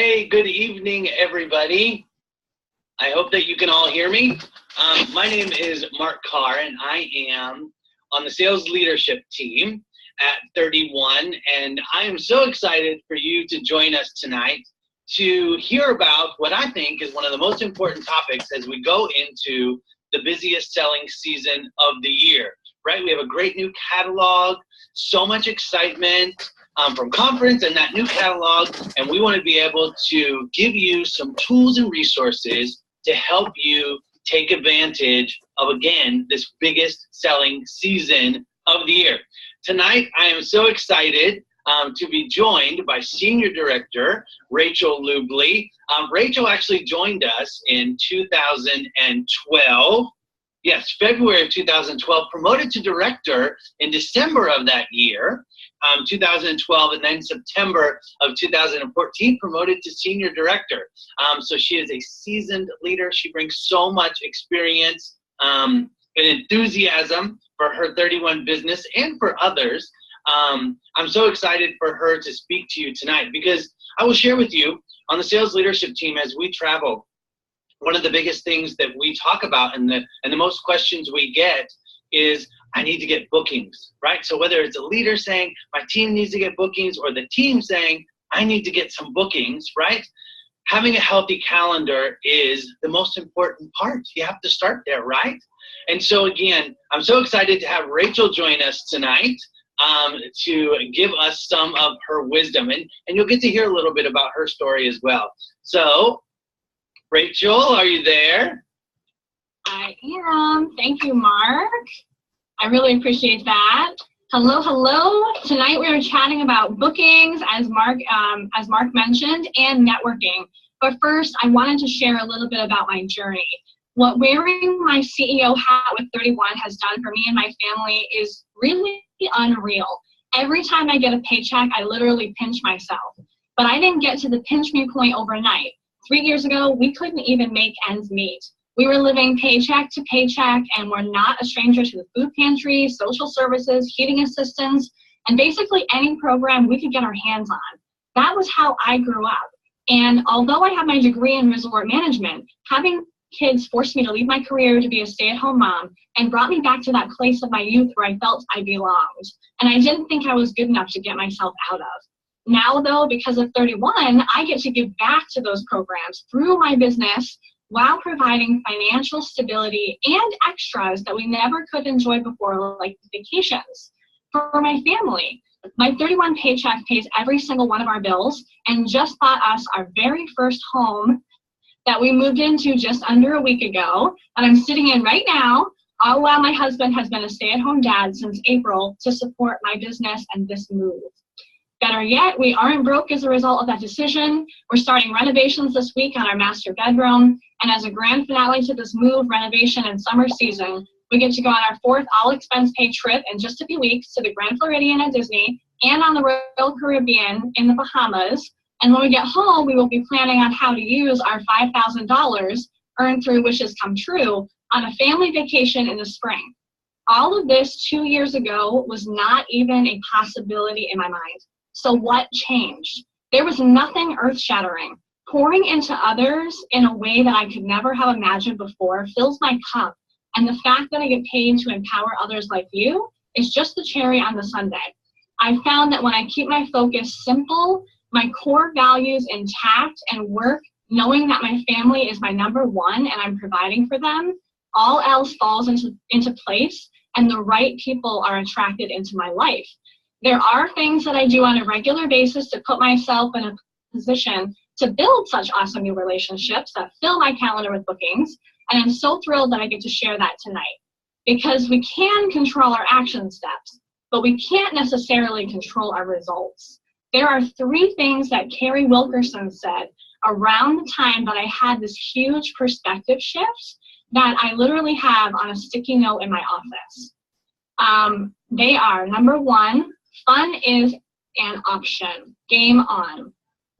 Hey, good evening, everybody. I hope that you can all hear me. My name is Mark Carr, and I am on the sales leadership team at 31, and I am so excited for you to join us tonight to hear about what I think is one of the most important topics as we go into the busiest selling season of the year, right? We have a great new catalog, so much excitement from conference and that new catalog, and we want to be able to give you some tools and resources to help you take advantage of, again, this biggest selling season of the year. Tonight, I am so excited to be joined by Senior Director Rachel Lubley. Rachel actually joined us in 2012. Yes, February of 2012, promoted to Director in December of that year, 2012, and then September of 2014, promoted to Senior Director. So she is a seasoned leader. She brings so much experience and enthusiasm for her 31 business and for others. I'm so excited for her to speak to you tonight because I will share with you on the sales leadership team as we travel. One of the biggest things that we talk about and the most questions we get is, I need to get bookings, right? So whether it's a leader saying, my team needs to get bookings, or the team saying, I need to get some bookings, right? Having a healthy calendar is the most important part. You have to start there, right? And so again, I'm so excited to have Rachel join us tonight to give us some of her wisdom. And you'll get to hear a little bit about her story as well. So, Rachel, are you there? I am. Thank you, Mark. I really appreciate that. Hello, hello. Tonight we are chatting about bookings, as Mark mentioned, and networking. But first, I wanted to share a little bit about my journey. What wearing my CEO hat with 31 has done for me and my family is really unreal. Every time I get a paycheck, I literally pinch myself. But I didn't get to the pinch me point overnight. 3 years ago, we couldn't even make ends meet. We were living paycheck to paycheck, and we're not a stranger to the food pantry, social services, heating assistance, and basically any program we could get our hands on. That was how I grew up. And although I have my degree in resort management, having kids forced me to leave my career to be a stay-at-home mom and brought me back to that place of my youth where I felt I belonged. And I didn't think I was good enough to get myself out of. Now, though, because of 31, I get to give back to those programs through my business while providing financial stability and extras that we never could enjoy before, like vacations. For my family, my 31 paycheck pays every single one of our bills and just bought us our very first home that we moved into just under a week ago, and I'm sitting in right now, all while my husband has been a stay-at-home dad since April to support my business and this move. Better yet, we aren't broke as a result of that decision. We're starting renovations this week on our master bedroom. And as a grand finale to this move, renovation, and summer season, we get to go on our 4th all-expense-paid trip in just a few weeks to the Grand Floridian at Disney and on the Royal Caribbean in the Bahamas. And when we get home, we will be planning on how to use our $5,000 earned through Wishes Come True on a family vacation in the spring. All of this 2 years ago was not even a possibility in my mind. So what changed? There was nothing earth-shattering. Pouring into others in a way that I could never have imagined before fills my cup. And the fact that I get paid to empower others like you is just the cherry on the sundae. I found that when I keep my focus simple, my core values intact, and work knowing that my family is my number one and I'm providing for them, all else falls into place and the right people are attracted into my life. There are things that I do on a regular basis to put myself in a position to build such awesome new relationships that fill my calendar with bookings, and I'm so thrilled that I get to share that tonight. Because we can control our action steps, but we can't necessarily control our results. There are 3 things that Carrie Wilkerson said around the time that I had this huge perspective shift that I literally have on a sticky note in my office. They are, number 1, fun is an option. Game on.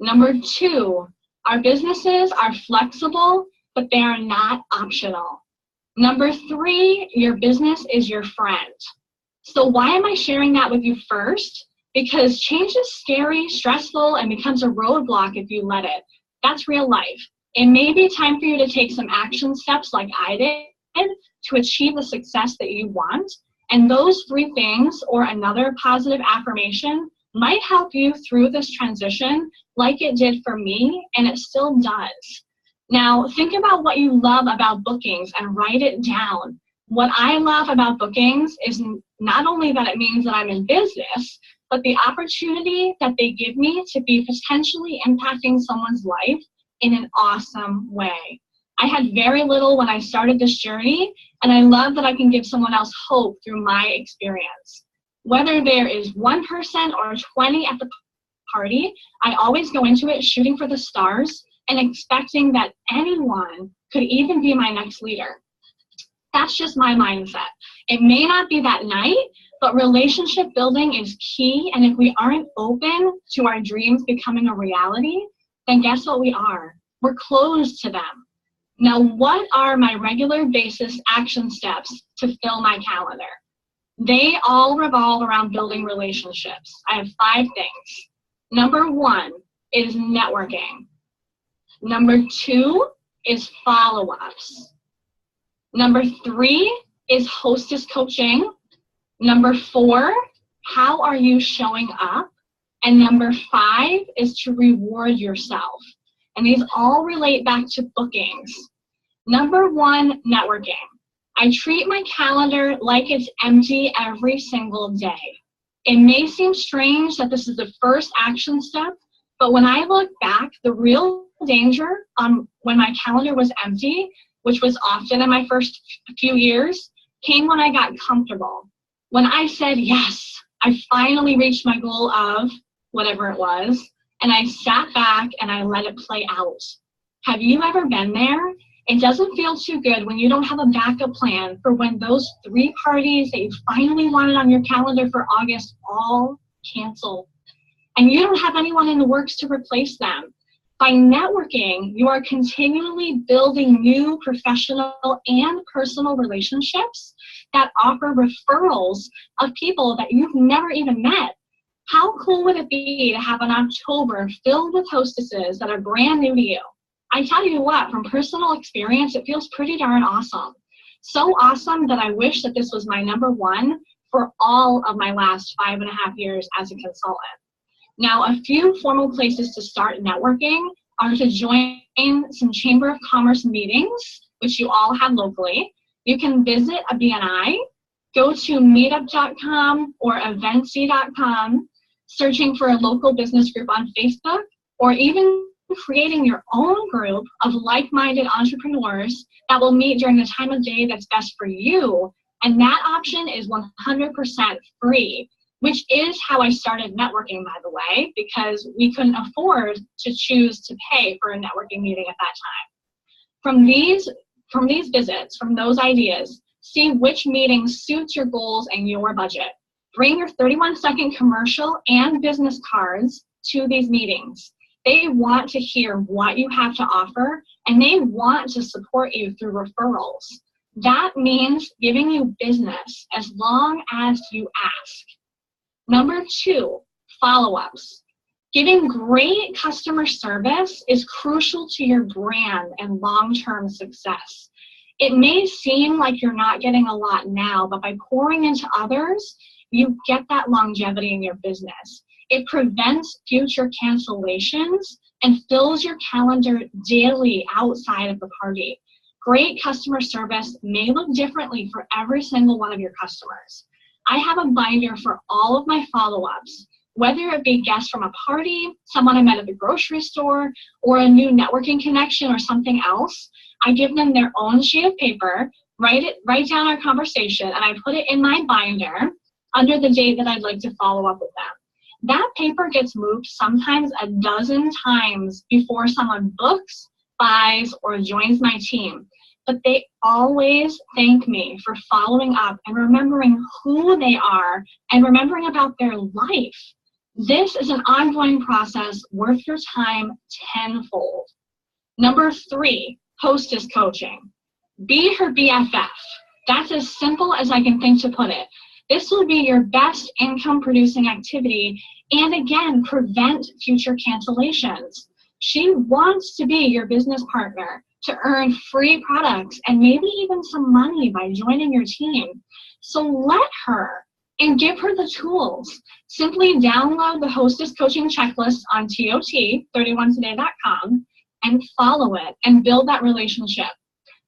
Number 2, our businesses are flexible, but they are not optional. Number 3, your business is your friend. So why am I sharing that with you first? because change is scary, stressful, and becomes a roadblock if you let it. That's real life. It may be time for you to take some action steps like I did to achieve the success that you want. And those 3 things or another positive affirmation might help you through this transition like it did for me, and it still does. Now, think about what you love about bookings and write it down. What I love about bookings is not only that it means that I'm in business, but the opportunity that they give me to be potentially impacting someone's life in an awesome way. I had very little when I started this journey, and I love that I can give someone else hope through my experience. Whether there is 1 person or 20 at the party, I always go into it shooting for the stars and expecting that anyone could even be my next leader. That's just my mindset. It may not be that night, but relationship building is key, and if we aren't open to our dreams becoming a reality, then guess what we are? We're closed to them. Now, what are my regular basis action steps to fill my calendar? They all revolve around building relationships. I have 5 things. Number 1 is networking. Number 2 is follow-ups. Number 3 is hostess coaching. Number 4, how are you showing up? And number 5 is to reward yourself. And these all relate back to bookings. Number 1, networking. I treat my calendar like it's empty every single day. It may seem strange that this is the first action step, but when I look back, the real danger on when my calendar was empty, which was often in my first few years, came when I got comfortable. When I said, yes, I finally reached my goal of whatever it was, and I sat back and I let it play out. Have you ever been there? It doesn't feel too good when you don't have a backup plan for when those 3 parties that you finally wanted on your calendar for August all cancel. And you don't have anyone in the works to replace them. By networking, you are continually building new professional and personal relationships that offer referrals of people that you've never even met. How cool would it be to have an October filled with hostesses that are brand new to you? I tell you what, from personal experience, it feels pretty darn awesome. So awesome that I wish that this was my number 1 for all of my last 5.5 years as a consultant. Now, a few formal places to start networking are to join some Chamber of Commerce meetings, which you all have locally. You can visit a BNI, go to meetup.com or eventsy.com, searching for a local business group on Facebook, or even creating your own group of like-minded entrepreneurs that will meet during the time of day that's best for you. And that option is 100% free, which is how I started networking, by the way, because we couldn't afford to choose to pay for a networking meeting at that time. From these visits, from those ideas, see which meeting suits your goals and your budget. Bring your 31-second commercial and business cards to these meetings. They want to hear what you have to offer, and they want to support you through referrals. That means giving you business as long as you ask. Number 2, follow-ups. Giving great customer service is crucial to your brand and long-term success. It may seem like you're not getting a lot now, but by pouring into others, you get that longevity in your business. It prevents future cancellations and fills your calendar daily outside of the party. Great customer service may look differently for every single one of your customers. I have a binder for all of my follow-ups, whether it be guests from a party, someone I met at the grocery store, or a new networking connection or something else. I give them their own sheet of paper, write down our conversation, and I put it in my binder under the date that I'd like to follow up with them. That paper gets moved sometimes a dozen times before someone books, buys, or joins my team. But they always thank me for following up and remembering who they are and remembering about their life. This is an ongoing process worth your time tenfold. Number 3, hostess coaching. Be her BFF. That's as simple as I can think to put it. This will be your best income producing activity and again, prevent future cancellations. She wants to be your business partner to earn free products and maybe even some money by joining your team. So let her and give her the tools. Simply download the Hostess Coaching Checklist on TOT31today.com and follow it and build that relationship.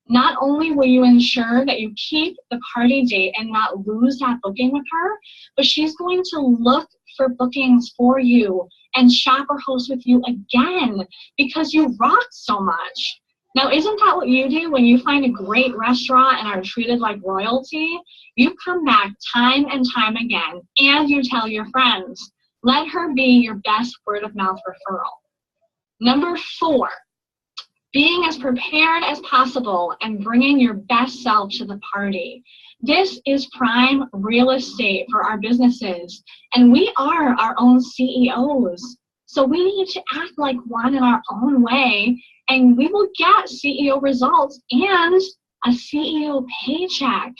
Not only will you ensure that you keep the party date and not lose that booking with her, but she's going to look for bookings for you and shop or host with you again because you rock so much. Now, isn't that what you do when you find a great restaurant and are treated like royalty? You come back time and time again, and you tell your friends. Let her be your best word of mouth referral. Number 4, being as prepared as possible and bringing your best self to the party. This is prime real estate for our businesses, and we are our own CEOs. So we need to act like one in our own way, and we will get CEO results and a CEO paycheck.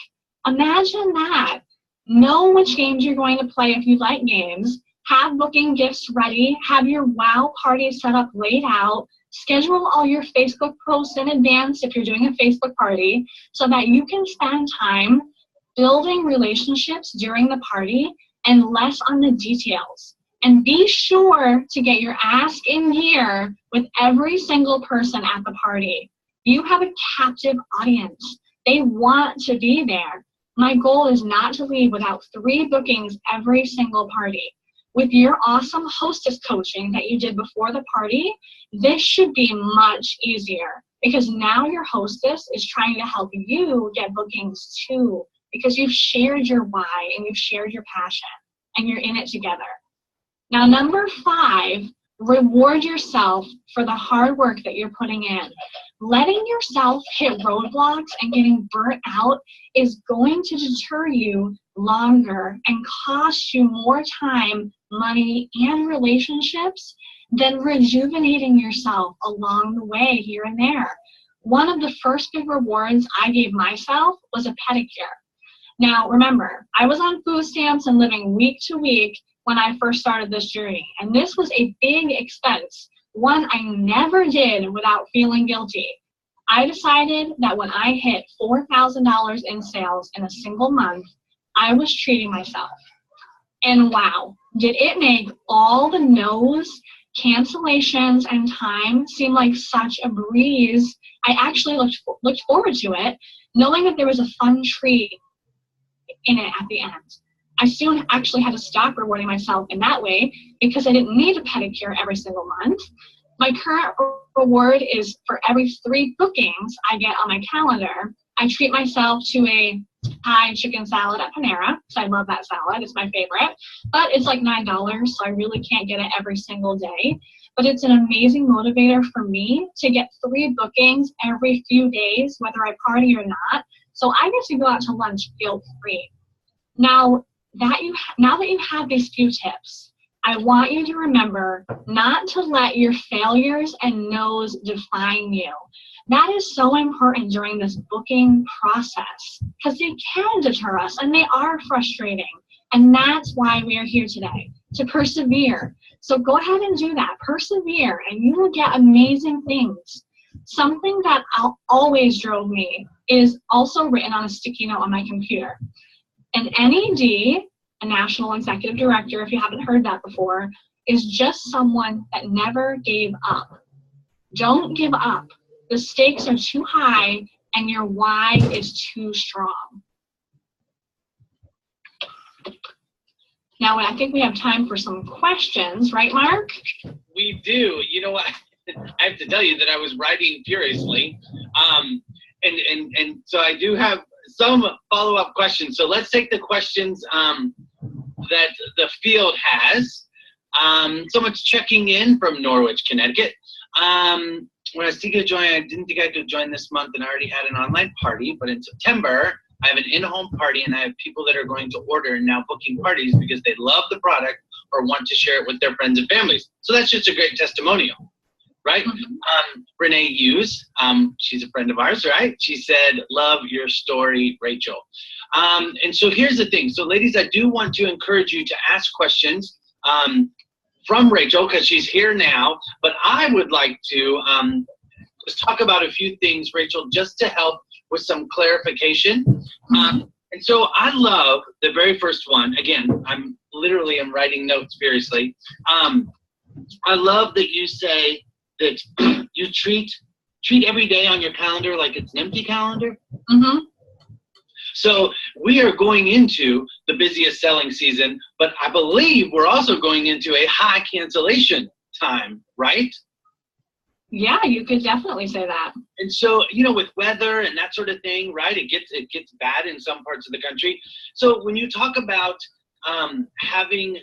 Imagine that. Know which games you're going to play if you like games. Have booking gifts ready. Have your wow party set up laid out. Schedule all your Facebook posts in advance if you're doing a Facebook party so that you can spend time building relationships during the party and less on the details. And be sure to get your ask in gear with every single person at the party. You have a captive audience. They want to be there. My goal is not to leave without 3 bookings every single party. With your awesome hostess coaching that you did before the party, this should be much easier because now your hostess is trying to help you get bookings too because you've shared your why and you've shared your passion and you're in it together. Now, number 5, reward yourself for the hard work that you're putting in. Letting yourself hit roadblocks and getting burnt out is going to deter you longer and cost you more time, money, and relationships than rejuvenating yourself along the way here and there. One of the first big rewards I gave myself was a pedicure. Now, remember, I was on food stamps and living week to week when I first started this journey, and this was a big expense, one I never did without feeling guilty. I decided that when I hit $4,000 in sales in a single month, I was treating myself. And wow, did it make all the no's, cancellations, and time seem like such a breeze. I actually looked forward to it, knowing that there was a fun treat in it at the end. I soon actually had to stop rewarding myself in that way because I didn't need a pedicure every single month. My current reward is for every 3 bookings I get on my calendar, I treat myself to a Thai chicken salad at Panera, because I love that salad. It's my favorite. But it's like $9, so I really can't get it every single day. But it's an amazing motivator for me to get 3 bookings every few days, whether I party or not. So I get to go out to lunch guilt-free. Now that you have these few tips, I want you to remember not to let your failures and no's define you. That is so important during this booking process because they can deter us and they are frustrating. And that's why we are here today, to persevere. So go ahead and do that. Persevere and you will get amazing things. Something that always drove me is also written on a sticky note on my computer. An NED, a National Executive Director, if you haven't heard that before, is just someone that never gave up. Don't give up. The stakes are too high and your why is too strong. Now, I think we have time for some questions, right, Mark? We do. You know what? I have to tell you that I was writing furiously. And so I do have some follow-up questions. So let's take the questions that the field has. Someone's checking in from Norwich, Connecticut. When I was thinking of joining, I didn't think I could join this month, and I already had an online party. But in September, I have an in-home party, and I have people that are going to order and now booking parties because they love the product or want to share it with their friends and families. So that's just a great testimonial. right? Renee Hughes, she's a friend of ours, right? She said, love your story, Rachel. And so here's the thing. So ladies, I do want to encourage you to ask questions from Rachel because she's here now, but I would like to just talk about a few things, Rachel, just to help with some clarification. And so I love the very first one. Again, I'm writing notes furiously. I love that you say that you treat every day on your calendar like it's an empty calendar. So we are going into the busiest selling season, but I believe we're also going into a high cancellation time, right? Yeah, you could definitely say that. And so, with weather and that sort of thing, right? It gets bad in some parts of the country. So when you talk about having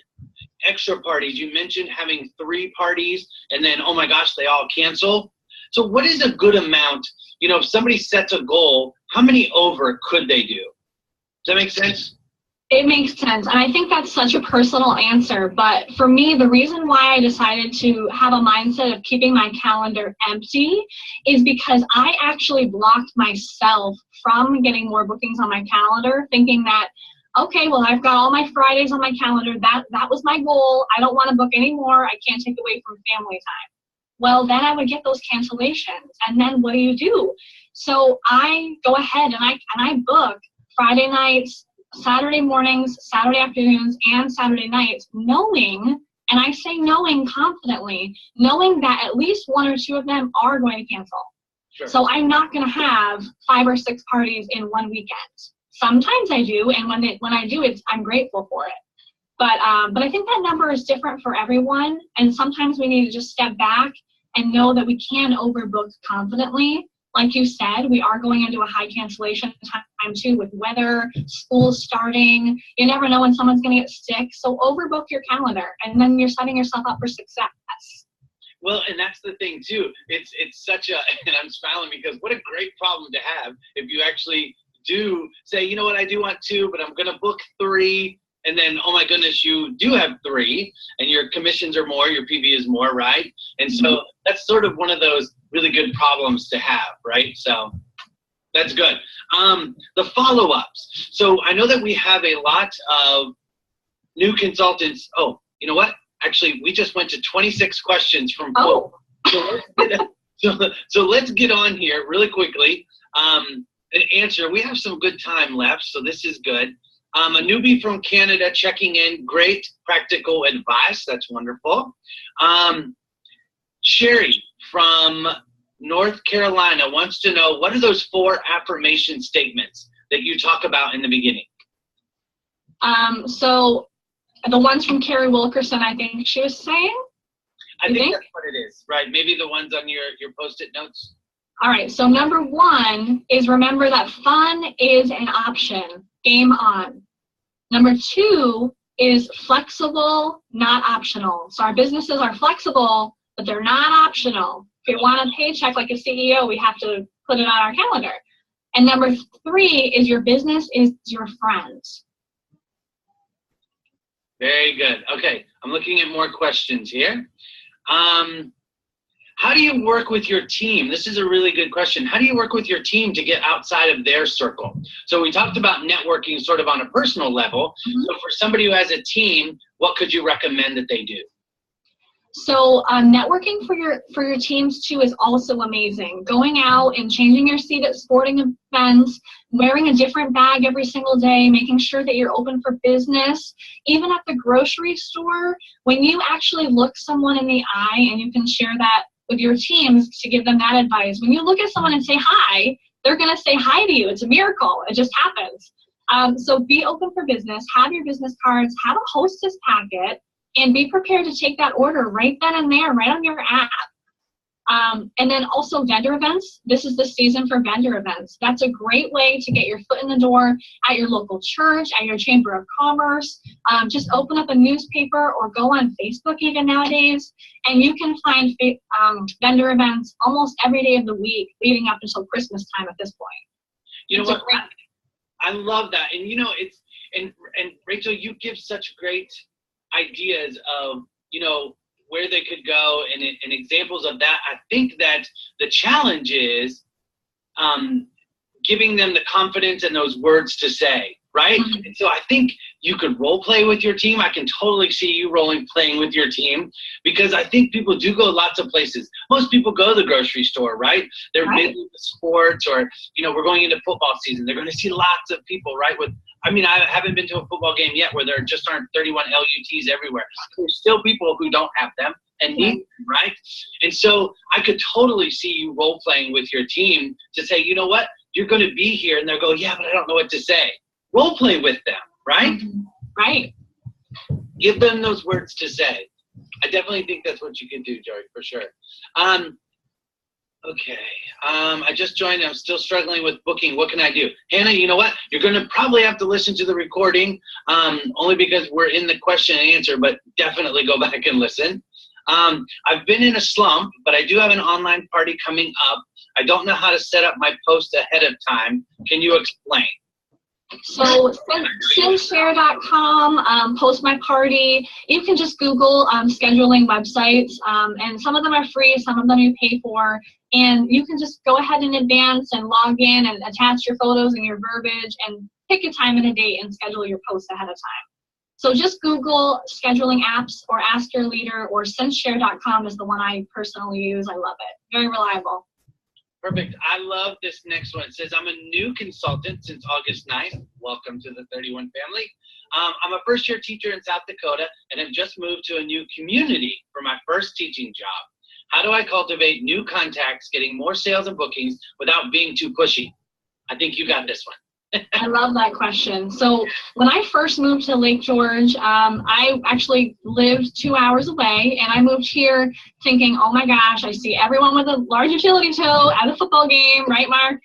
extra parties, you mentioned having 3 parties and then, oh my gosh, they all cancel. So what is a good amount? If somebody sets a goal, how many over could they do? Does that make sense? It makes sense. And I think that's such a personal answer. But for me, the reason why I decided to have a mindset of keeping my calendar empty is because I actually blocked myself from getting more bookings on my calendar, thinking that, okay, well, I've got all my Fridays on my calendar. That was my goal. I don't want to book anymore. I can't take away from family time. Well, then I would get those cancellations. And then what do? So I go ahead and I book Friday nights, Saturday mornings, Saturday afternoons, and Saturday nights, knowing, and I say knowing confidently, knowing that at least 1 or 2 of them are going to cancel. Sure. So I'm not going to have 5 or 6 parties in one weekend. Sometimes I do, and when I do, I'm grateful for it. But I think that number is different for everyone, and sometimes we need to just step back and know that we can overbook confidently. Like you said, we are going into a high cancellation time too with weather, school starting. You never know when someone's going to get sick. So overbook your calendar, and then you're setting yourself up for success. Well, and that's the thing too. It's such a, and I'm smiling because what a great problem to have if you actually do say, you know what, I do want 2, but I'm going to book 3. And then, oh my goodness, you do have 3 and your commissions are more, your PV is more, right? And so that's sort of one of those really good problems to have, right? So that's good. The follow-ups. So I know that we have a lot of new consultants. Oh, you know what? Actually, we just went to 26 questions from folks. So let's get on here really quickly and answer. We have some good time left, so this is good. A newbie from Canada checking in. Great practical advice. That's wonderful. Sherry from North Carolina wants to know, what are those 4 affirmation statements that you talk about in the beginning? So the ones from Carrie Wilkerson, I think she was saying? I think that's what it is, right? Maybe the ones on your Post-it notes. All right, so number 1 is remember that fun is an option. Game on. Number 2 is flexible, not optional. So our businesses are flexible, but they're not optional. If we want a paycheck like a CEO, we have to put it on our calendar. And number 3 is your business is your friends. Very good. Okay, I'm looking at more questions here. How do you work with your team? This is a really good question. How do you work with your team to get outside of their circle? So we talked about networking sort of on a personal level. So for somebody who has a team, what could you recommend that they do? So networking for your teams too is also amazing. Going out and changing your seat at sporting events, wearing a different bag every single day, making sure that you're open for business. Even at the grocery store, when you actually look someone in the eye, and you can share that with your teams to give them that advice. When you look at someone and say hi, they're going to say hi to you. It's a miracle. It just happens. So be open for business. Have your business cards. Have a hostess packet. And be prepared to take that order right then and there, right on your app. And then also vendor events. This is the season for vendor events. That's a great way to get your foot in the door at your local church, at your chamber of commerce. Just open up a newspaper or go on Facebook even nowadays, and you can find vendor events almost every day of the week leading up until Christmas time at this point. You know what? I love that. And, you know, it's, and Rachel, you give such great ideas of, you know, where they could go and examples of that. I think that the challenge is giving them the confidence and those words to say, right? Mm-hmm. And so I think you could role play with your team. I can totally see you playing with your team, because I think people do go lots of places. Most people go to the grocery store, right? They're busy with sports, or, we're going into football season. They're going to see lots of people, right? I haven't been to a football game yet where there just aren't 31 LUTs everywhere. There's still people who don't have them and need them, right? And so I could totally see you role playing with your team to say, you know what? You're going to be here. And they'll go, yeah, but I don't know what to say. Role play with them, right? Mm-hmm. Right. Give them those words to say. I definitely think that's what you can do, Joey, for sure. Okay. I just joined. I'm still struggling with booking. What can I do? Hannah, you know what? You're going to probably have to listen to the recording, only because we're in the question and answer, but definitely go back and listen. I've been in a slump, but I do have an online party coming up. I don't know how to set up my post ahead of time. Can you explain? So SendShare.com, Post My Party. You can just Google scheduling websites, and some of them are free, some of them you pay for. And you can just go ahead in advance and log in and attach your photos and your verbiage and pick a time and a date and schedule your post ahead of time. So just Google scheduling apps or Ask Your Leader, or SendShare.com is the one I personally use. I love it. Very reliable. Perfect. I love this next one. It says, I'm a new consultant since August 9th. Welcome to the 31 family. I'm a first-year teacher in South Dakota and have just moved to a new community for my first teaching job. How do I cultivate new contacts, getting more sales and bookings without being too pushy? I think you got this one. I love that question. So when I first moved to Lake George, I actually lived 2 hours away, and I moved here thinking, oh my gosh, I see everyone with a large utility tow at a football game, right, Mark?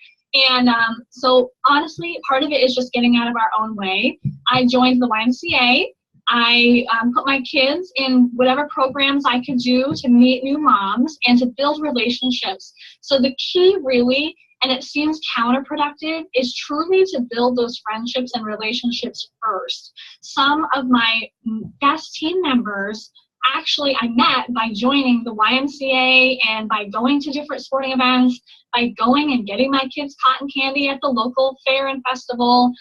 And so honestly, part of it is just getting out of our own way. I joined the YMCA. I put my kids in whatever programs I could do to meet new moms and to build relationships. So the key really, and it seems counterproductive, is truly to build those friendships and relationships first. Some of my best team members actually I met by joining the YMCA and by going to different sporting events, by going and getting my kids cotton candy at the local fair and festival,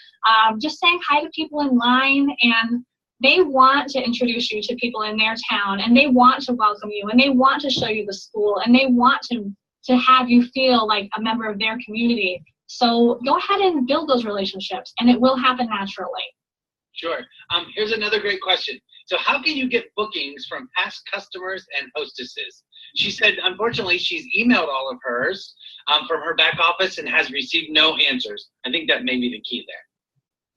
just saying hi to people in line. And they want to introduce you to people in their town, and they want to welcome you, and they want to show you the school, and they want to have you feel like a member of their community. So go ahead and build those relationships, and it will happen naturally. Sure. Here's another great question. So how can you get bookings from past customers and hostesses? She said, unfortunately, she's emailed all of hers from her back office and has received no answers. I think that may be the key there.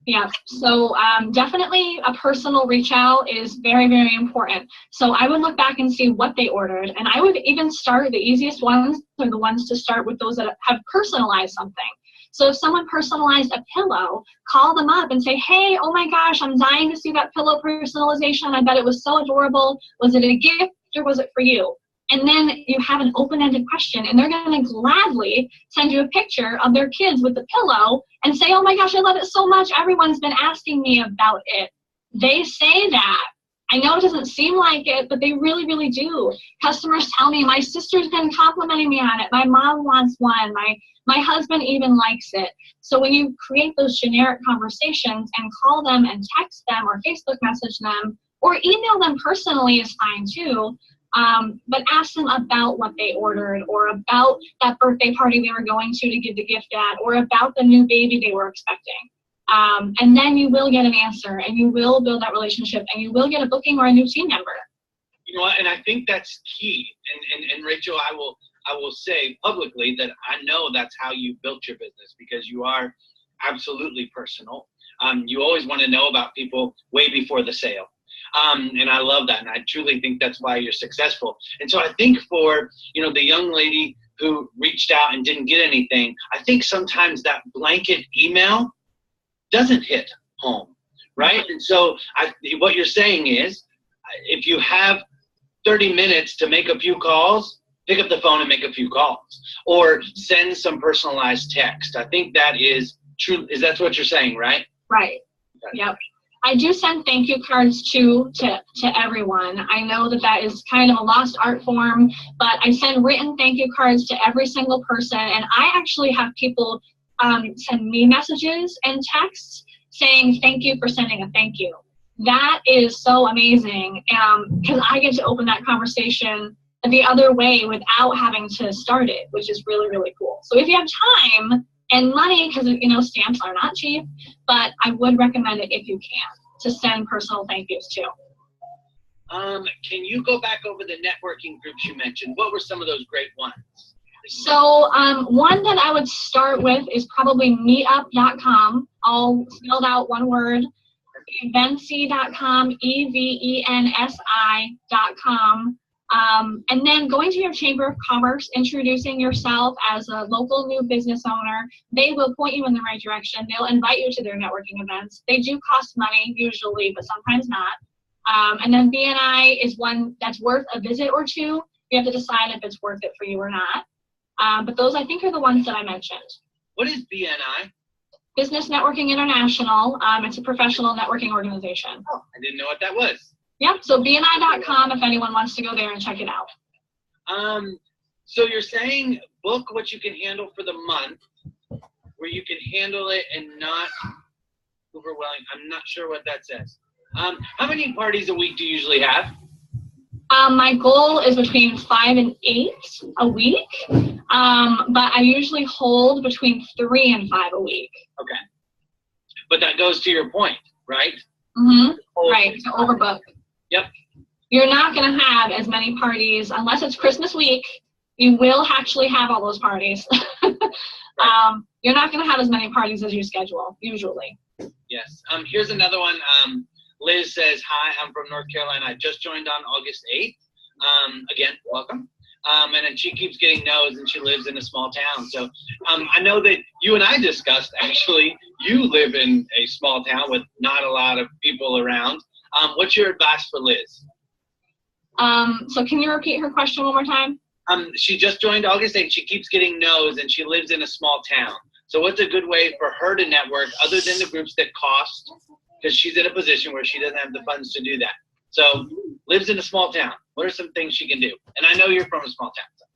Yeah, so definitely a personal reach out is very, very important. So I would look back and see what they ordered, and I would even start, the easiest ones are the ones to start with those that have personalized something. So if someone personalized a pillow, call them up and say, hey, oh my gosh, I'm dying to see that pillow personalization. I bet it was so adorable. Was it a gift or was it for you? And then you have an open-ended question, and they're going to gladly send you a picture of their kids with the pillow and say, oh my gosh, I love it so much. Everyone's been asking me about it. They say that. I know it doesn't seem like it, but they really, really do. Customers tell me, my sister's been complimenting me on it. My mom wants one. My husband even likes it. So when you create those generic conversations and call them and text them or Facebook message them or email them personally is fine too. But ask them about what they ordered, or about that birthday party they were going to give the gift at, or about the new baby they were expecting. And then you will get an answer, and you will build that relationship, and you will get a booking or a new team member. You know what, and I think that's key. And Rachel, I will say publicly that I know that's how you built your business, because you are absolutely personal. You always want to know about people way before the sale. And I love that, and I truly think that's why you're successful. And so I think for, the young lady who reached out and didn't get anything, I think sometimes that blanket email doesn't hit home, right? And so what you're saying is, if you have 30 minutes to make a few calls, pick up the phone and make a few calls, or send some personalized text. I think that is true. That's what you're saying, right? Right. Yep. I do send thank you cards to everyone. I know that is kind of a lost art form, but I send written thank you cards to every single person, and I actually have people send me messages and texts saying thank you for sending a thank you. That is so amazing because I get to open that conversation the other way without having to start it, which is really, really cool. So if you have time and money, because stamps are not cheap, but I would recommend it if you can, to send personal thank yous too. Can you go back over the networking groups you mentioned? What were some of those great ones? So one that I would start with is probably meetup.com, all spelled out one word, evensi.com, evensi.com. And then going to your Chamber of Commerce, introducing yourself as a local new business owner. They will point you in the right direction. They'll invite you to their networking events. They do cost money usually, but sometimes not. And then BNI is one that's worth a visit or two. You have to decide if it's worth it for you or not. But those, I think, are the ones that I mentioned. What is BNI? Business Networking International. It's a professional networking organization. Oh, I didn't know what that was. Yep, so BNI.com if anyone wants to go there and check it out. So you're saying book what you can handle for the month, where you can handle it and not overwhelming. I'm not sure what that says. How many parties a week do you usually have? My goal is between 5 and 8 a week, but I usually hold between 3 and 5 a week. Okay. But that goes to your point, right? Mm-hmm. Right, to overbook. Yep. You're not going to have as many parties unless it's Christmas week. You will actually have all those parties. You're not going to have as many parties as you schedule, usually. Yes. Here's another one. Liz says, hi, I'm from North Carolina. I just joined on August 8th. Again, welcome. And then she keeps getting no's, and she lives in a small town. So I know that you and I discussed, actually, you live in a small town with not a lot of people around. What's your advice for Liz? So can you repeat her question one more time? She just joined August 8th. She keeps getting no's, and she lives in a small town. So what's a good way for her to network other than the groups that cost? Because she's in a position where she doesn't have the funds to do that. So lives in a small town. What are some things she can do? And I know you're from a small town. So.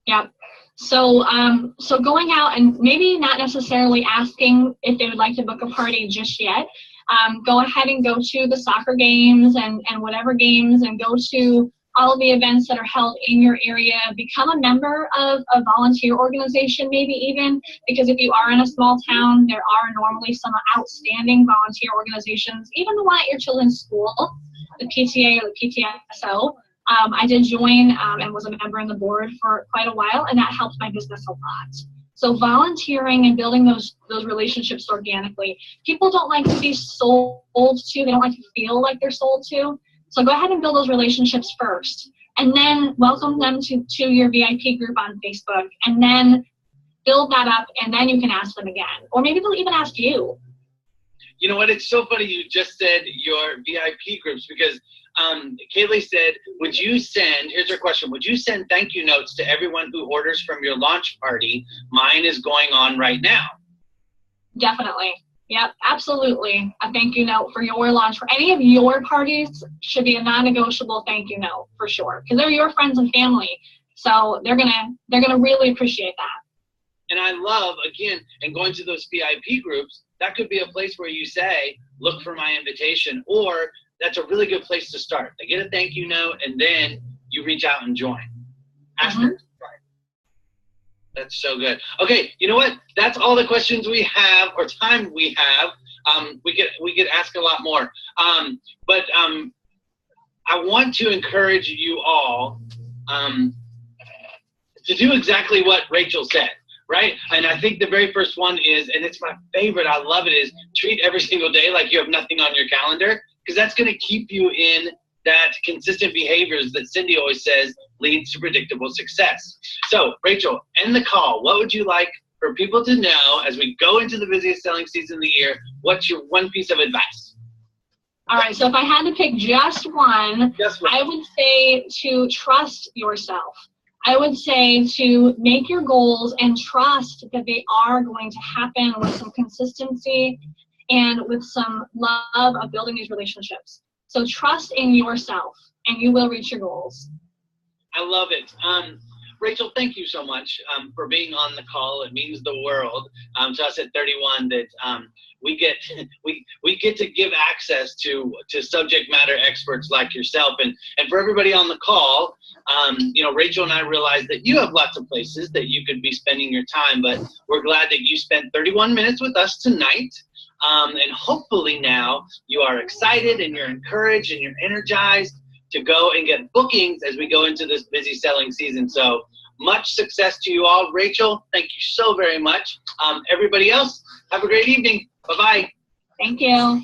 Yep. So going out and maybe not necessarily asking if they would like to book a party just yet. Go ahead and go to the soccer games and whatever games, and go to all of the events that are held in your area. Become a member of a volunteer organization, maybe even, because if you are in a small town, there are normally some outstanding volunteer organizations, even the one at your children's school, the PTA or the PTSO. I did join and was a member on the board for quite a while, and that helped my business a lot. So volunteering and building those relationships organically. People don't like to be sold to. They don't like to feel like they're sold to. So go ahead and build those relationships first, and then welcome them to your VIP group on Facebook, and then build that up, and then you can ask them again. Or maybe they'll even ask you. You know what? It's so funny you just said your VIP groups, because Kaylee said, would you send, here's her question, would you send thank you notes to everyone who orders from your launch party? Mine is going on right now. Definitely. Yep, absolutely. A thank you note for your launch. For any of your parties should be a non-negotiable thank you note for sure, because they're your friends and family. So they're gonna really appreciate that. And I love, again, and going to those VIP groups, that could be a place where you say, look for my invitation, or that's a really good place to start. They get a thank you note, and then you reach out and join. Ask them. That's so good. Okay, you know what? That's all the questions we have, or time we have. We could ask a lot more. But I want to encourage you all to do exactly what Rachel said, right? And I think the very first one is, and it's my favorite, I love it, is treat every single day like you have nothing on your calendar, because that's going to keep you in that consistent behaviors that Cindy always says leads to predictable success. So, Rachel, end the call. What would you like for people to know as we go into the busiest selling season of the year? What's your one piece of advice? All right, so if I had to pick just one, I would say to trust yourself. I would say to make your goals and trust that they are going to happen with some consistency and with some love of building these relationships. So trust in yourself and you will reach your goals. I love it. Rachel, thank you so much for being on the call. It means the world to us at 31 that we get to give access to subject matter experts like yourself. And for everybody on the call, Rachel and I realize that you have lots of places that you could be spending your time, but we're glad that you spent 31 minutes with us tonight. And hopefully now you are excited and you're encouraged and you're energized to go and get bookings as we go into this busy selling season. So much success to you all. Rachel, thank you so very much. Everybody else, have a great evening. Bye-bye. Thank you.